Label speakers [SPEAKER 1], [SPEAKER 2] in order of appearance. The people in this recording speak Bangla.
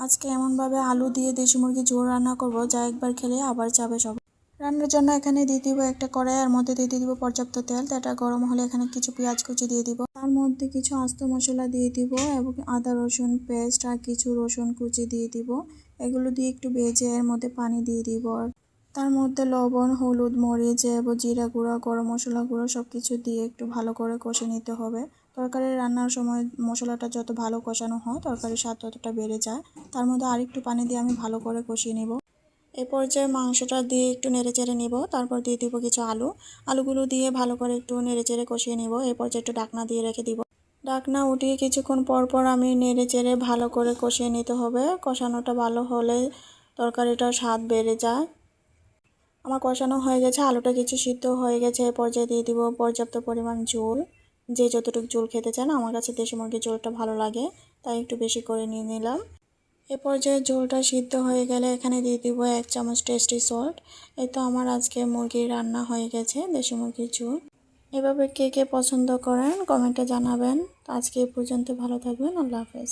[SPEAKER 1] আজকে এমনভাবে আলু দিয়ে দেশি মুরগির ঝোল রান্না করব যা একবার খেলে আবার চাবে সব। রান্নার জন্য এখানে দিয়ে দিব একটা কড়াইয়ের মধ্যে দিয়ে দিব পর্যাপ্ত তেল। তেলটা গরম হলে এখানে কিছু পেঁয়াজ কুচি দিয়ে দিব, তার মধ্যে কিছু আস্ত মশলা দিয়ে দিব এবং আদা রসুন পেস্ট আর কিছু রসুন কুচি দিয়ে দিব। এগুলো দিয়ে একটু ভেজে এর মধ্যে পানি দিয়ে দিব, আর তার মধ্যে লবণ হলুদ মরিচ এবং জিরা গুঁড়া গরম মশলা গুঁড়ো সব কিছু দিয়ে একটু ভালো করে কষে নিতে হবে। তরকারি রান্নার সময় মশলাটা যত ভালো কষানো হয় তরকারির স্বাদ ততটা বেড়ে যায়। তার মধ্যে আরেকটু পানি দিয়ে আমি ভালো করে কষিয়ে নেব। এই পর্যায়ে মাংসটা দিয়ে একটু নেড়েচেড়ে নিব, তারপর দিয়ে দিব কিছু আলুগুলো দিয়ে ভালো করে একটু নেড়েচেড়ে কষিয়ে নিব। এই পর্যায়ে একটু ঢাকনা দিয়ে রেখে দিব। ঢাকনা উঠিয়ে কিছুক্ষণ পর পর আমি নেড়েচেড়ে ভালো করে কষিয়ে নিতে হবে। কষানোটা ভালো হলে তরকারিটার স্বাদ বেড়ে যায়। আমার কষানো হয়ে গেছে, আলুটা কিছু সিদ্ধ হয়ে গেছে। এই পর্যায়ে দিয়ে দিব পর্যাপ্ত পরিমাণ ঝোল। যে যতটুকু ঝোল খেতে চান, আমার কাছে দেশি মুরগির ঝোলটা ভালো লাগে তাই একটু বেশি করে নিয়ে নিলাম। এ পর্যায়ে ঝোলটা সিদ্ধ হয়ে গেলে এখানে দিয়ে দিব 1 চামচ টেস্টি সল্ট। এই তো আমার আজকে মুরগির রান্না হয়ে গেছে, দেশি মুরগির ঝোল। এভাবে কে কে পছন্দ করেন কমেন্টে জানাবেন। আজকে এই পর্যন্ত, ভালো থাকবেন, আল্লাহ হাফেজ।